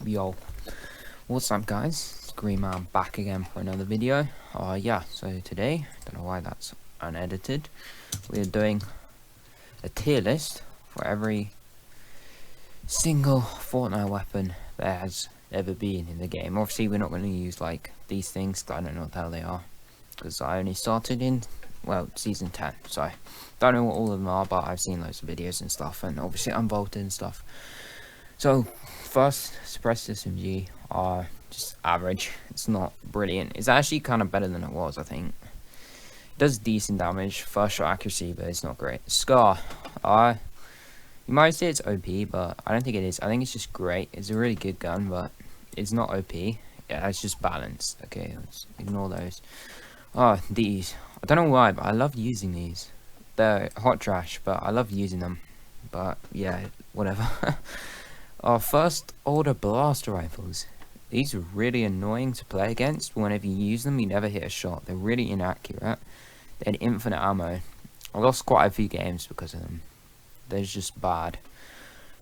Yo, what's up guys? It's Green Man back again for another video. So today, don't know why that's unedited, we're doing a tier list for every single Fortnite weapon there has ever been in the game. Obviously we're not going to use like these things, I don't know what the hell they are, because I only started in, well, season 10, so I don't know what all of them are, but I've seen loads of videos and stuff, and obviously unbolted and stuff. So first, suppressed SMG are just average. It's not brilliant. It's actually kind of better than it was, I think. It does decent damage, first shot accuracy, but it's not great. Scar, you might say it's OP, but I don't think it is. I think it's just great. It's a really good gun, but it's not OP. Yeah, it's just balanced. Okay, let's ignore those. These. I don't know why, but I love using these. They're hot trash, but I love using them. But yeah, whatever. Our first order blaster rifles. These are really annoying to play against. Whenever you use them, you never hit a shot. They're really inaccurate. They had infinite ammo. I lost quite a few games because of them. They're just bad.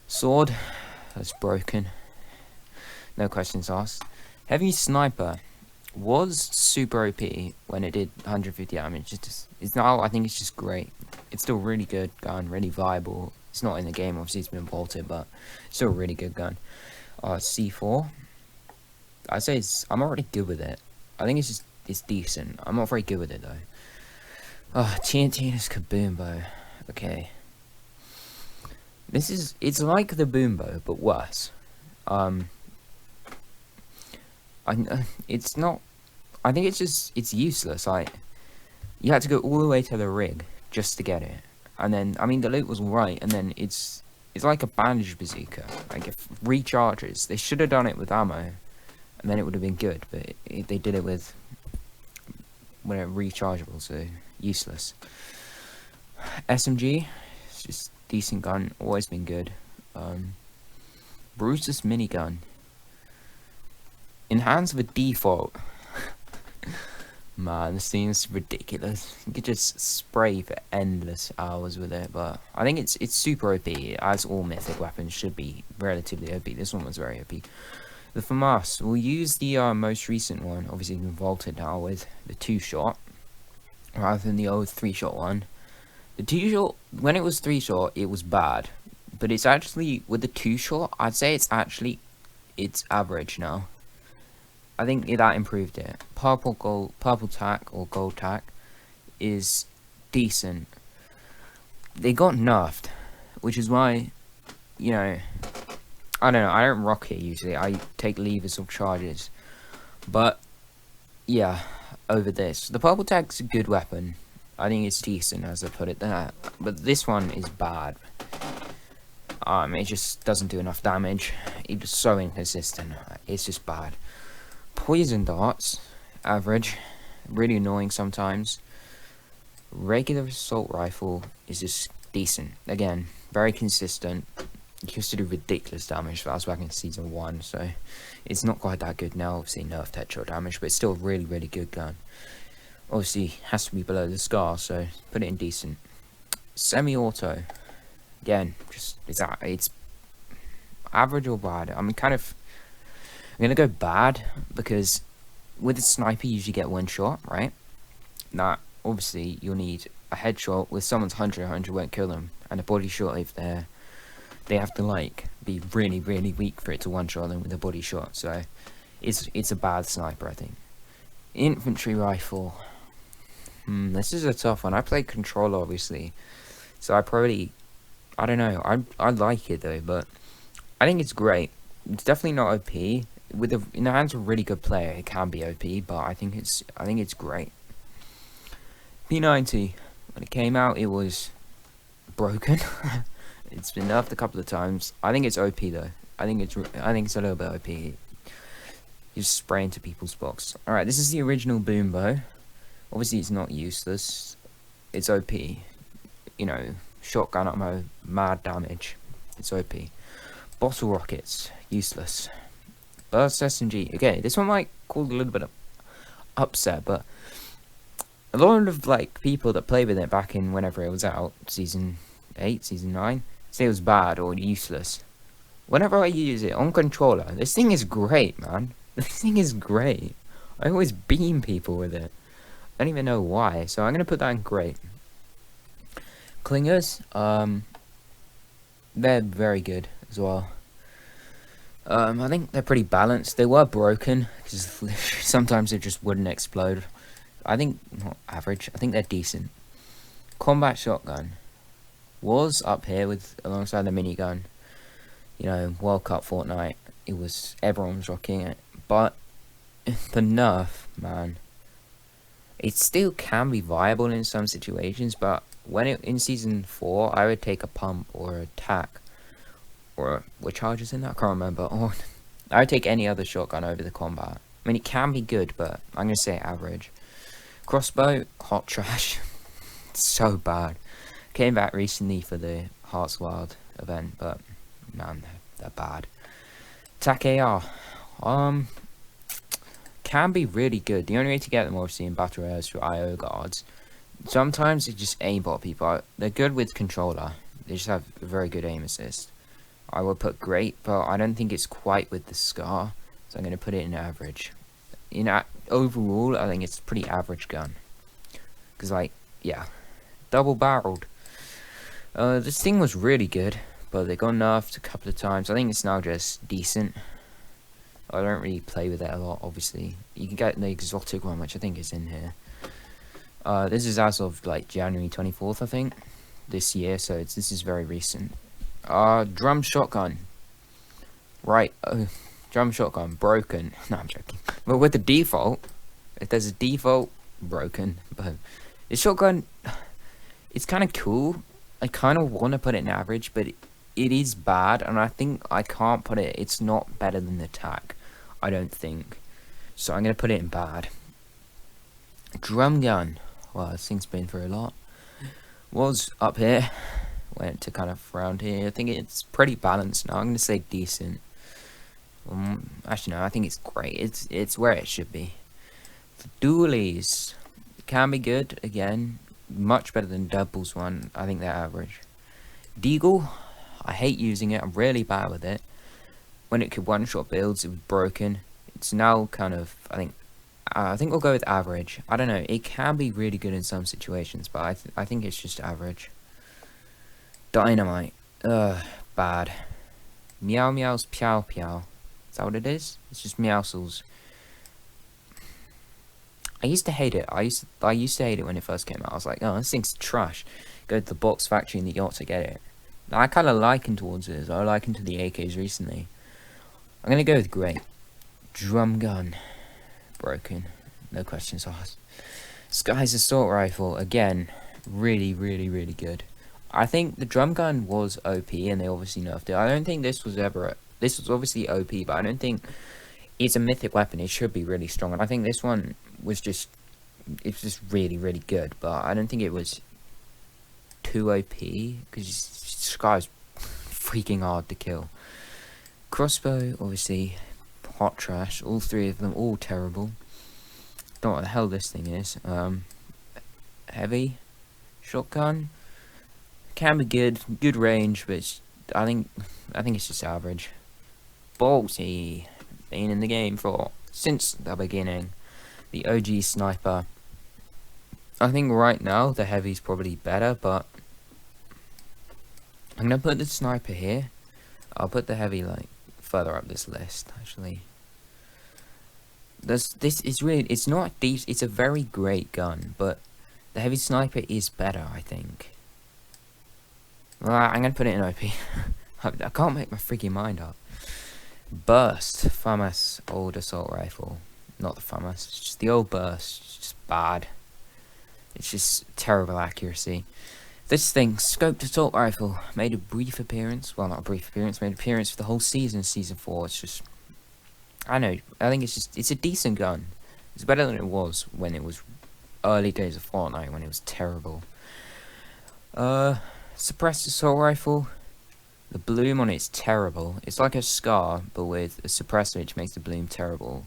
Sword, that's broken. No questions asked. Heavy sniper was super OP when it did 150 damage. It's now, I think it's just great. It's still really good gun, really viable. It's not in the game, obviously it's been bolted, but it's still a really good gun. C4, I'd say I'm already good with it. I think it's decent. I'm not very good with it though. TNT is Kaboom Bow. Okay. It's like the Boom Bow, but worse. It's not, I think it's useless. You had to go all the way to the rig just to get it. And then, I mean, the loot was right, and then it's like a bandage bazooka. Like, if recharges, they should have done it with ammo, and then it would have been good, but they did it with, whatever, rechargeable, so useless. SMG, it's just decent gun, always been good. Bruce's minigun. In hands of a default. Man, this seems ridiculous. You could just spray for endless hours with it, but I think it's super OP, as all mythic weapons should be relatively OP. This one was very OP. The FAMAS, we'll use the most recent one, obviously been vaulted now with the 2-shot, rather than the old 3-shot one. The 2-shot, when it was 3-shot, it was bad, but it's actually, with the 2-shot, I'd say it's average now. I think that improved it. Purple tack or gold tack is decent. They got nerfed, which is why, you know, I don't know, I don't rock it usually. I take levers or charges. But yeah, over this. The purple tack's a good weapon. I think it's decent, as I put it there. But this one is bad. It just doesn't do enough damage. It's so inconsistent. It's just bad. Poison darts, average, really annoying sometimes. Regular assault rifle is just decent. Again, very consistent. It used to do ridiculous damage, but that was back in season 1, so it's not quite that good now. Obviously nerfed headshot damage, but it's still a really, really good gun. Obviously has to be below the Scar, so put it in decent. Semi-auto, again, just it's average or bad. I'm gonna go bad, because with the sniper you usually get one shot, right? Now, obviously, you'll need a headshot with someone's 100 won't kill them, and a body shot if they have to like be really, really weak for it to one-shot them with a body shot. So it's a bad sniper, I think. Infantry rifle. This is a tough one. I play controller, obviously, so I don't know. I like it though, but I think it's great. It's definitely not OP. In the hands of a really good player, it can be OP, but I think it's great. P90, when it came out, it was broken. It's been nerfed a couple of times. I think it's OP though. I think it's a little bit OP. You just spray into people's box. All right, this is the original boom bow. Obviously, it's not useless. It's OP. You know, shotgun ammo, mad damage. It's OP. Bottle rockets, useless. Burst SMG. Okay, this one might cause a little bit of upset, but a lot of like people that played with it back in whenever it was out, season 8, season 9, say it was bad or useless. Whenever I use it on controller, this thing is great, man. This thing is great. I always beam people with it. I don't even know why, so I'm gonna put that in great. Clingers, they're very good as well. I think they're pretty balanced. They were broken because sometimes they just wouldn't explode. I think not average. I think they're decent. Combat shotgun was up here with alongside the minigun. You know, World Cup Fortnite. It was everyone was rocking it, but the nerf, man. It still can be viable in some situations, but when in season 4, I would take a pump or a tac. Or what charges in that? I can't remember. Or I would take any other shotgun over the combat. I mean, it can be good, but I'm gonna say average. Crossbow, hot trash. So bad. Came back recently for the Hearts Wild event, but man, they're bad. TAC AR, can be really good. The only way to get them obviously in battle royale is through IO guards. Sometimes they just aimbot people. They're good with controller. They just have a very good aim assist. I would put great, but I don't think it's quite with the Scar, so I'm going to put it in average. Overall, I think it's a pretty average gun. Because, like, yeah, double-barreled. This thing was really good, but they got nerfed a couple of times. I think it's now just decent. I don't really play with it a lot, obviously. You can get the exotic one, which I think is in here. This is as of, like, January 24th, I think, this year, so this is very recent. Drum shotgun. Right, drum shotgun, broken. No, I'm joking. But with the default, if there's a default, broken. But the shotgun, it's kind of cool. I kind of want to put it in average, but it is bad, and I think I can't put it, it's not better than the TAC. I don't think. So I'm going to put it in bad. Drum gun. Well, this thing's been through a lot. Was up here. Went to kind of around here. I think it's pretty balanced now. I'm going to say decent. Actually, no, I think it's great. It's where it should be. The dualies can be good. Again, much better than Deadpool's one. I think they're average. Deagle, I hate using it. I'm really bad with it. When it could one-shot builds, it was broken. It's now kind of, I think we'll go with average. I don't know. It can be really good in some situations, but I think it's just average. Dynamite. Bad. Meow Meows Piao Piao. Is that what it is? It's just Meowsles. I used to hate it. I used to hate it when it first came out. I was like, oh, this thing's trash. Go to the box factory in the yacht to get it. Now, I kind of liken towards it. I liken to the AKs recently. I'm going to go with great. Drum gun. Broken. No questions asked. Sky's assault rifle. Again, really, really, really good. I think the drum gun was OP, and they obviously nerfed it. I don't think this was ever... This was obviously OP, but I don't think it's a mythic weapon. It should be really strong. And I think this one was just... It's just really, really good. But I don't think it was too OP, because this guy's freaking hard to kill. Crossbow, obviously, hot trash. All three of them, all terrible. Don't know what the hell this thing is. Heavy shotgun. Can be good range, but I think it's just average. Ballsy, been in the game since the beginning. The OG sniper. I think right now the heavy's probably better, but I'm gonna put the sniper here. I'll put the heavy like further up this list. Actually, this is really, it's not deep. It's a very great gun, but the heavy sniper is better, I think. Well, I'm gonna put it in OP. I can't make my freaking mind up. Burst, FAMAS old assault rifle. Not the FAMAS, it's just the old Burst. It's just bad. It's just terrible accuracy. This thing, scoped assault rifle, made a brief appearance. Well, not a brief appearance, made an appearance for the whole season, season 4. It's just, I know, I think it's a decent gun. It's better than it was when it was early days of Fortnite, when it was terrible. Suppressed assault rifle. The bloom on it's terrible. It's like a Scar, but with a suppressor which makes the bloom terrible.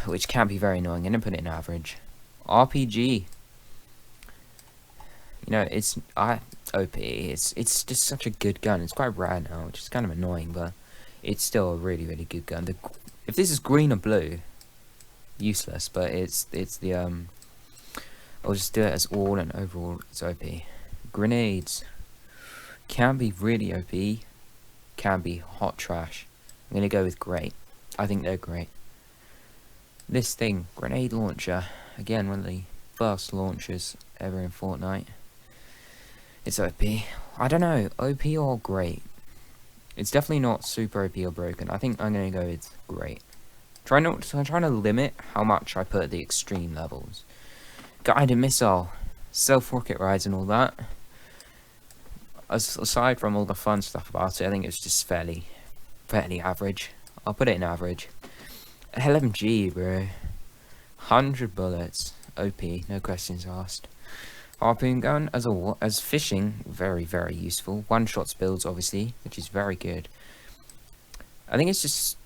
Which can be very annoying. I'm gonna put it in average. RPG. You know, OP. It's just such a good gun. It's quite rare now, which is kind of annoying, but it's still a really good gun. If this is green or blue, useless. But it's the I'll just do it as all, and overall it's OP. Grenades can be really OP, can be hot trash. I'm gonna go with great. I think they're great. This thing, grenade launcher, again one of the first launchers ever in Fortnite. It's OP. I don't know, OP or great. It's definitely not super OP or broken. I think I'm gonna go with great. I'm trying to limit how much I put at the extreme levels. Guided missile, self rocket rides and all that. Aside from all the fun stuff about it, I think it's just fairly average. I'll put it in average. LMG, bro. 100 bullets. OP, no questions asked. Harpoon gun as fishing, very useful. One shot builds, obviously, which is very good. I think it's just,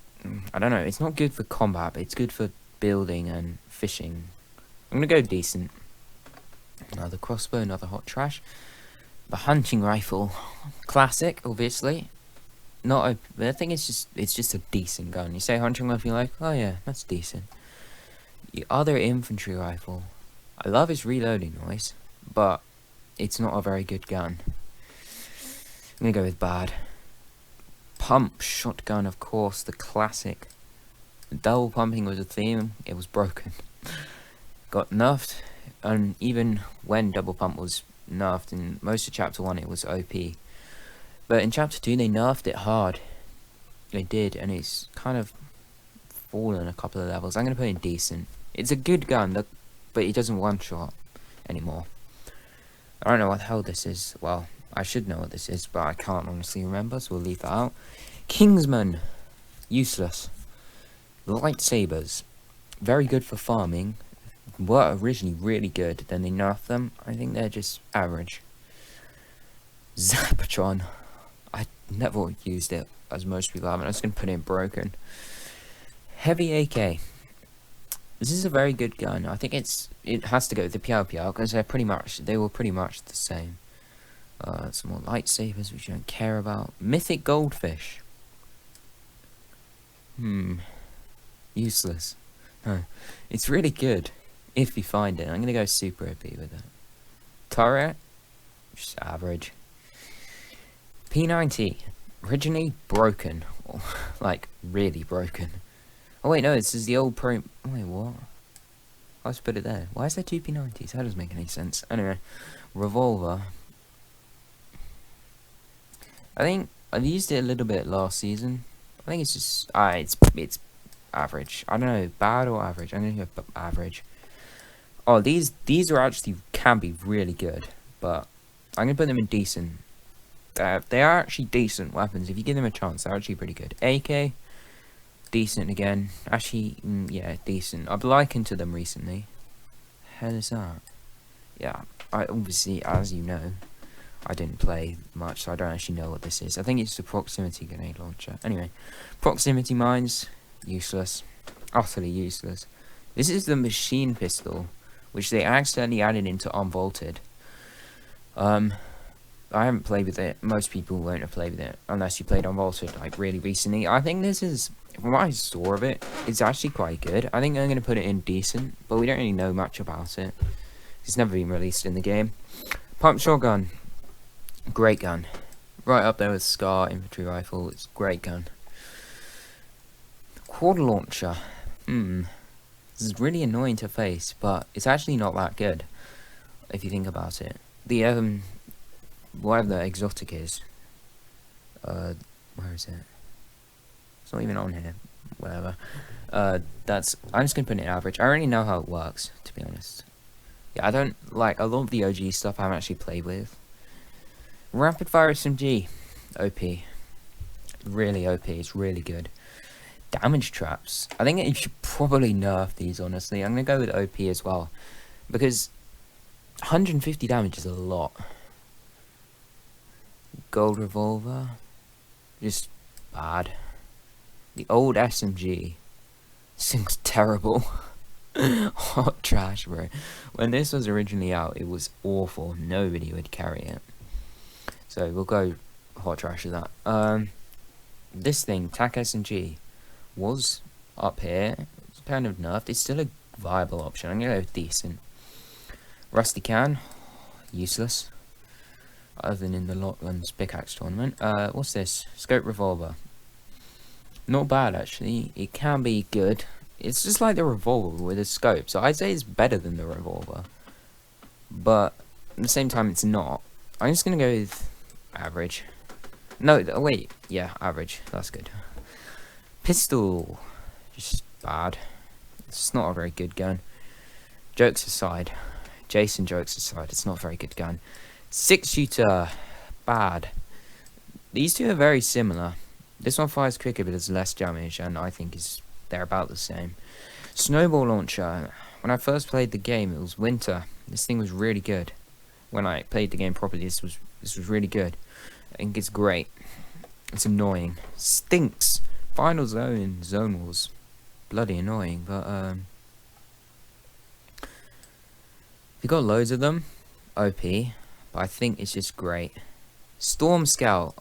I don't know, it's not good for combat, but it's good for building and fishing. I'm gonna go decent. Another crossbow, another hot trash. The hunting rifle, classic, obviously. Not a, I think it's just a decent gun. You say hunting rifle, you're like, oh yeah, that's decent. The other infantry rifle, I love its reloading noise, but it's not a very good gun. I'm gonna go with bad. Pump shotgun, of course, the classic. Double pumping was a theme. It was broken. Got nerfed, and even when double pump was nerfed in most of chapter 1, it was OP. But in chapter 2, they nerfed it hard. They did, and it's kind of fallen a couple of levels. I'm gonna put it in decent. It's a good gun, but it doesn't one shot anymore. I don't know what the hell this is. Well, I should know what this is, but I can't honestly remember, so we'll leave that out. Kingsman, useless. Lightsabers, very good for farming. Were originally really good, then they nerfed them. I think they're just average. Zapatron, I never used it, as most people haven't. I was going to put it in broken. Heavy AK. This is a very good gun. I think it has to go with the PLPL because they were pretty much the same. Some more lightsabers which you don't care about. Mythic goldfish. Useless. No, it's really good if you find it. I'm gonna go super OP with it. Turret, just average. P90, originally broken, like really broken. Oh wait, no, this is the old pro. Wait, what? I just put it there. Why is there 2 P90s? That doesn't make any sense. Anyway, revolver. I think I've used it a little bit last season. I think it's just it's average. I don't know, bad or average. I'm gonna go average. Oh, these are actually can be really good, but I'm gonna put them in decent. They are actually decent weapons. If you give them a chance, they're actually pretty good. AK, decent again. Actually, yeah, decent. I've likened to them recently. Hell is that? Yeah, I obviously, as you know, I didn't play much, so I don't actually know what this is. I think it's the proximity grenade launcher. Anyway, proximity mines, useless, utterly useless. This is the machine pistol, which they accidentally added into Unvaulted. I haven't played with it. Most people won't have played with it unless you played Unvaulted like really recently. I think this is, from what I saw of it, it's actually quite good. I think I'm going to put it in decent, but we don't really know much about it. It's never been released in the game. Pump shotgun, great gun. Right up there with Scar infantry rifle. It's a great gun. Quad launcher. This is really annoying to face, but it's actually not that good if you think about it. The whatever the exotic is, where is it? It's not even on here. Whatever. I'm just gonna put it in average. I already know how it works, to be honest. Yeah, I don't like a lot of the OG stuff I haven't actually played with. Rapid fire SMG, OP. Really OP. It's really good. Damage traps. I think you should probably nerf these, honestly. I'm gonna go with OP as well, because 150 damage is a lot. Gold revolver, just bad. The old SMG, this thing's terrible. Hot trash, bro. When this was originally out, it was awful. Nobody would carry it. So we'll go hot trash of that. This thing, TAC S&G, was up here. It's kind of nerfed. It's still a viable option. I'm gonna go with decent. Rusty Can, useless. Other than in the Locklands pickaxe tournament. What's this? Scope Revolver. Not bad actually. It can be good. It's just like the revolver with a scope. So I'd say it's better than the revolver. But at the same time it's not. I'm just gonna go with average. No, wait. Yeah, average. That's good. Pistol. Just bad. It's just not a very good gun. Jokes aside. Jason jokes aside. It's not a very good gun. 6-shooter. Bad. These two are very similar. This one fires quicker but does less damage, and I think they're about the same. Snowball launcher. When I first played the game, it was winter. This thing was really good. When I played the game properly, this was really good. I think it's great. It's annoying. Stinks. Final zone was bloody annoying, but you got loads of them. OP, but I think it's just great. Storm Scout.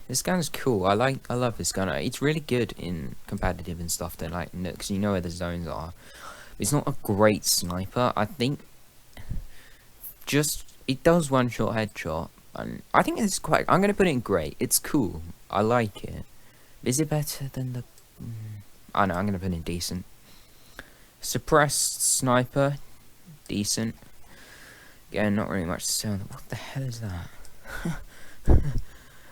This gun's cool. I love this gun. It's really good in competitive and stuff. That like, because you know where the zones are. It's not a great sniper. I think it does one shot headshot, and I think it's quite. I'm gonna put it in great. It's cool. I like it. Is it better than the? I know. I'm gonna put it in decent. Suppressed sniper, decent. Again, not really much to say on that. What the hell is that?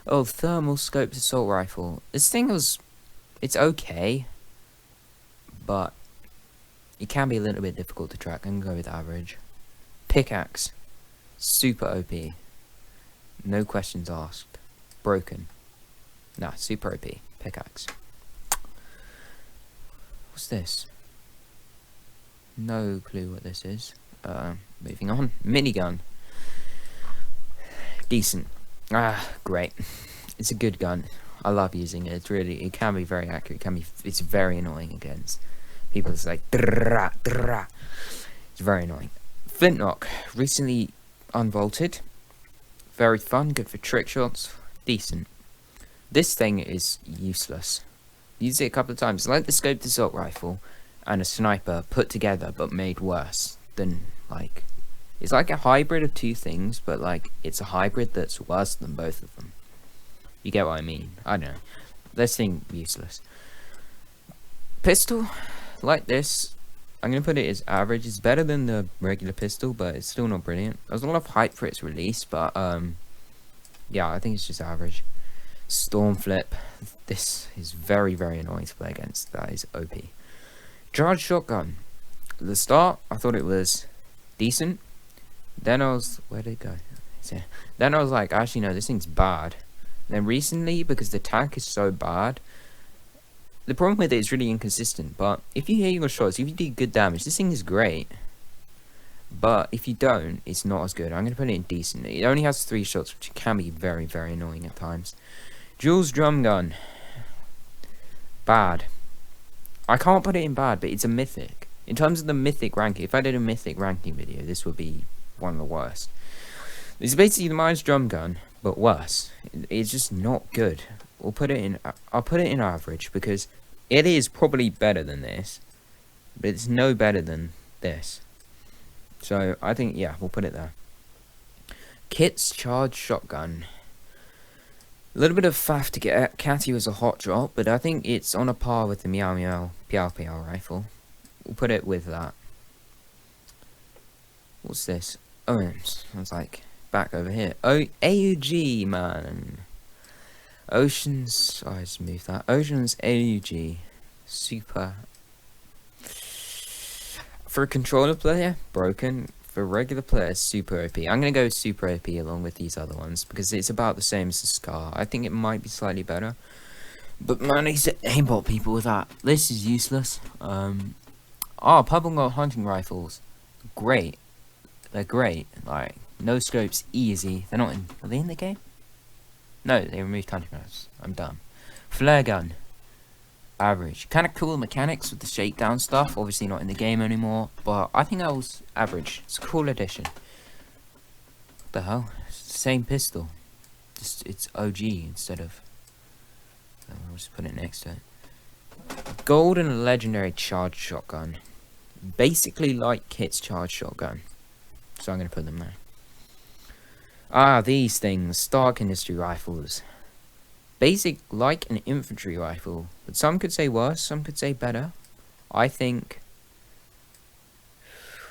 Oh, thermal scoped assault rifle. This thing it's okay, but it can be a little bit difficult to track. I'm gonna go with average. Pickaxe, super OP. No questions asked. Broken. Nah, super OP. Pickaxe. What's this? No clue what this is. Moving on. Minigun. Decent. Great. It's a good gun. I love using it. It can be very accurate. It's very annoying against people. It's like it's very annoying. Flintlock, recently unbolted. Very fun, good for trick shots. Decent. This thing is useless. Used it a couple of times. It's like the scoped assault rifle and a sniper put together, but made worse than like. It's like a hybrid of two things, but like it's a hybrid that's worse than both of them. You get what I mean? I don't know. This thing useless. Pistol, like this. I'm gonna put it as average. It's better than the regular pistol, but it's still not brilliant. There's a lot of hype for its release, but yeah, I think it's just average. Storm flip. This is very, very annoying to play against. That is OP. Charged shotgun. At the start, I thought it was decent. Then I was, where'd it go? Then I was like, actually no, this thing's bad. And then recently, because the tank is so bad, the problem with it is really inconsistent. But if you hit your shots, if you do good damage, this thing is great. But if you don't, it's not as good. I'm going to put it in decent. It only has 3 shots, which can be very, very annoying at times. Jules drum gun. Bad. I can't put it in bad, but it's a mythic. In terms of the mythic ranking, if I did a mythic ranking video, this would be one of the worst. It's basically the Myers drum gun, but worse. It's just not good. I'll put it in average, because it is probably better than this, but it's no better than this. So I think, yeah, we'll put it there. Kit's charged shotgun. A little bit of faff to get. Catty was a hot drop, but I think it's on a par with the Meow Meow Piao rifle. We'll put it with that. What's this? Oh, it's like back over here. Oh, AUG, man. Oceans. Oh, I just moved that. Oceans AUG. Super. For a controller player, broken. For a regular player, super OP. I'm going to go super OP along with these other ones, because it's about the same as the Scar. I think it might be slightly better. But man, I used to aimbot people with that. This is useless. Purple Gold hunting rifles. Great. They're great. Like, no scopes, easy. They're not in. Are they in the game? No, they removed hunting rifles. I'm done. Flare gun. Average. Kind of cool mechanics with the shakedown stuff. Obviously not in the game anymore, but I think that was average. It's a cool addition. What the hell? It's the same pistol. just it's OG instead of. I'll just put it next to it. Gold and a legendary charged shotgun. Basically like Kit's charged shotgun. So I'm going to put them there. Ah, these things. Stark industry rifles. Basic like an infantry rifle. But some could say worse, some could say better. I think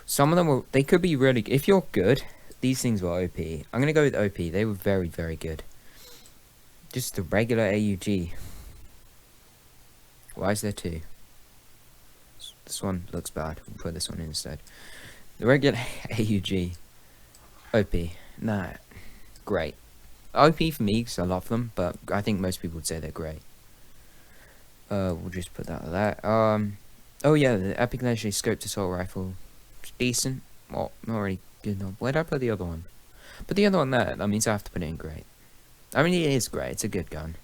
some of them they could be really, if you're good, these things were OP. I'm going to go with OP. They were very, very good. Just the regular AUG. Why is there two? This one looks bad. We'll put this one in instead. The regular AUG. OP. Nah. Great. OP for me because I love them, but I think most people would say they're great. We'll just put that there. Oh yeah, the Epic Legendary Scoped Assault Rifle. It's decent. Well, not really good enough. Where'd I put the other one? Put the other one there. That means I have to put it in great. I mean, it is great. It's a good gun.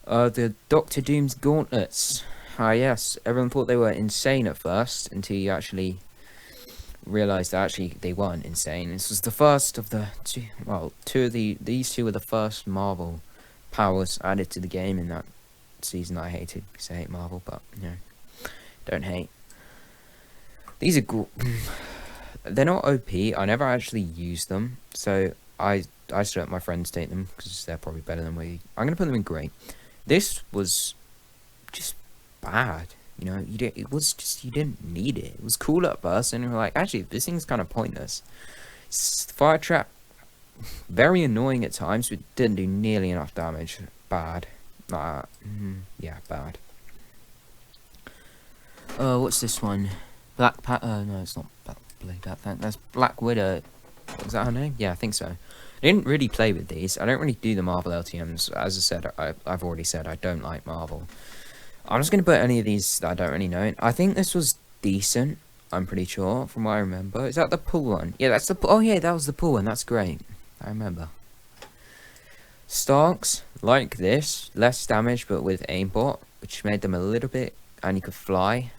The Doctor Doom's Gauntlets. Ah, yes. Everyone thought they were insane at first until you actually realised that actually they weren't insane. This was the first of the two. Well, these two were the first Marvel powers added to the game in that season. I hated because I hate Marvel, but you know, don't hate. These are they're not OP. I never actually used them, so I just let my friends take them because they're probably better than me. I'm gonna put them in great. This was just bad, you know. You didn't need it. It was cool at first, and you're like, actually, this thing's kind of pointless. Fire trap, very annoying at times, but didn't do nearly enough damage. Bad. Yeah, bad. What's this one? No, it's not that's Black Widow. Is that her name? Yeah, I think so. I didn't really play with these. I don't really do the Marvel LTMs. As I said, I've already said I don't like Marvel. I'm just going to put any of these that I don't really know. I think this was decent. I'm pretty sure, from what I remember. Is that the pool one? Yeah, that's the oh yeah, that was the pool one. That's great. I remember. Starks, like this. Less damage, but with aimbot, which made them a little bit... And you could fly.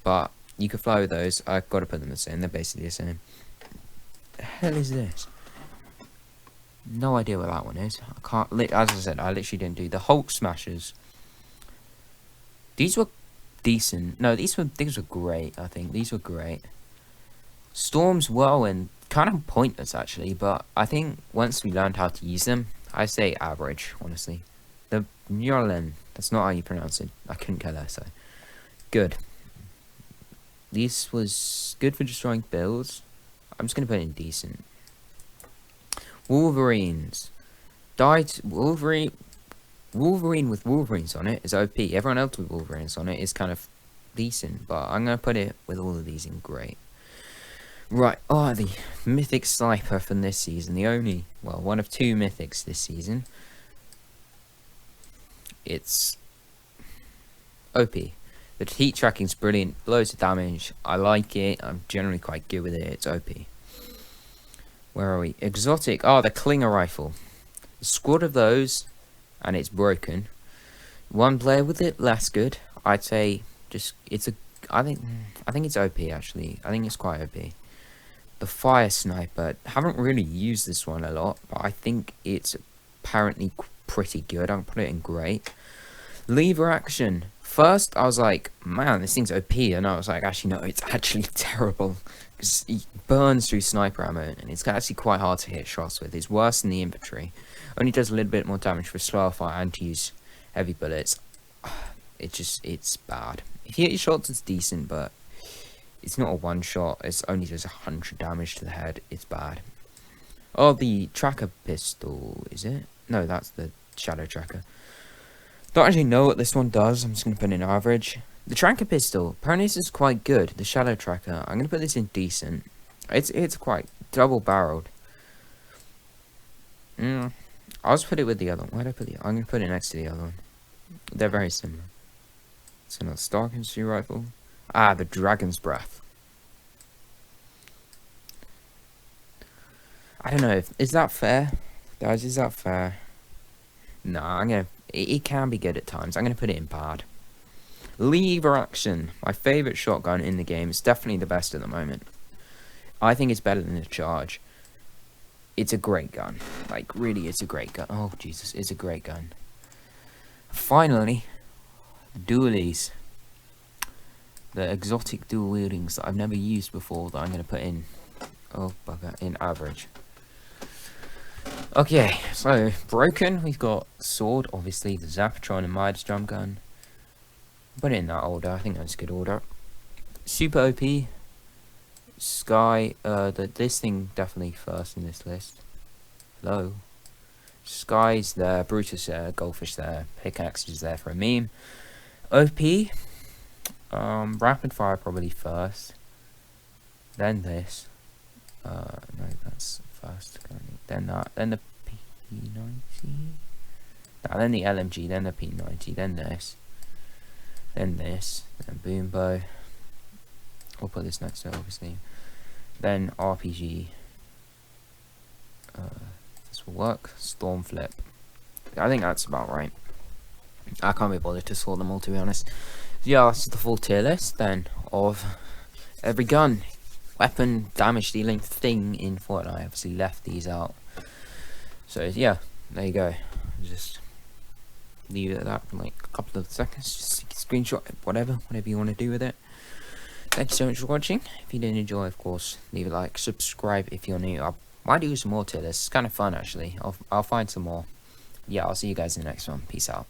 But you could fly with those. I've got to put them the same. They're basically the same. The hell is this? No idea what that one is. I can't. As I said, I literally didn't do the Hulk Smashers. These were decent. No, these were great. I think these were great. Storm's Whirlwind, kind of pointless actually, but I think once we learned how to use them, I say average. Honestly, the Njolin. That's not how you pronounce it. I couldn't care less. So good. This was good for destroying builds. I'm just gonna put it in decent. Wolverines. Wolverine with Wolverines on it is OP. Everyone else with Wolverines on it is kind of decent, but I'm going to put it with all of these in great. Right, the Mythic Sniper from this season. The only, well, one of two Mythics this season. It's OP. The heat tracking's brilliant. Loads of damage. I like it. I'm generally quite good with it. It's OP. Where are we? Exotic. Oh, the Klinger rifle. A squad of those, and it's broken. One player with it, less good. I'd say just I think it's OP actually. I think it's quite OP. The Fire Sniper. Haven't really used this one a lot, but I think it's apparently pretty good. I'll put it in great. Lever action. First, I was like, man, this thing's OP, and I was like, actually, no, it's actually terrible. Because it burns through sniper ammo, and it's actually quite hard to hit shots with. It's worse than the infantry. Only does a little bit more damage for slower fire and to use heavy bullets. It's bad. If you hit your shots, it's decent, but it's not a one shot. It's only does 100 damage to the head. It's bad. Oh, the tracker pistol, is it? No, that's the shadow tracker. Don't actually know what this one does. I'm just going to put it in average. The tracker pistol, apparently this is quite good. The shadow tracker, I'm going to put this in decent. It's quite double barreled. I'll just put it with the other one. Where did I put it? I'm going to put it next to the other one. They're very similar. It's another Stark Industry rifle. Ah, the Dragon's Breath. I don't know. Is that fair? Guys, is that fair? No, it can be good at times. I'm going to put it in bad. Lever action. My favourite shotgun in the game. It's definitely the best at the moment. I think it's better than the charge. it's a great gun. Like, really, it's a great gun. Oh, Jesus, it's a great gun. Finally, the dualies. The exotic dual wieldings that I've never used before that I'm going to put in. Oh, bugger, in average. Okay, so, broken, we've got sword, obviously, the Zapatron and Midas drum gun. Put it in that order, I think that's a good order. Super OP, Sky, this thing definitely first in this list. Hello. Sky's there, Brutus there, Goldfish there, Pickaxe is there for a meme. OP, Rapid Fire probably first. Then this. No, that's first. Then that. Then the P90. No, then the LMG. Then the P90. Then this. Then this. Then Boom Bow. We'll put this next to it, obviously. Then RPG. This will work. Storm Flip. I think that's about right. I can't be bothered to sort them all, to be honest. Yeah, that's the full tier list then of every gun, weapon, damage dealing thing in Fortnite. I obviously left these out. So yeah, there you go. Just leave it at that for like a couple of seconds. Just screenshot it, whatever you want to do with it. Thank you so much for watching. If you did enjoy, of course, leave a like, subscribe if you're new. I might do some more tier lists. It's kind of fun actually. I'll find some more. Yeah, I'll see you guys in the next one. Peace out.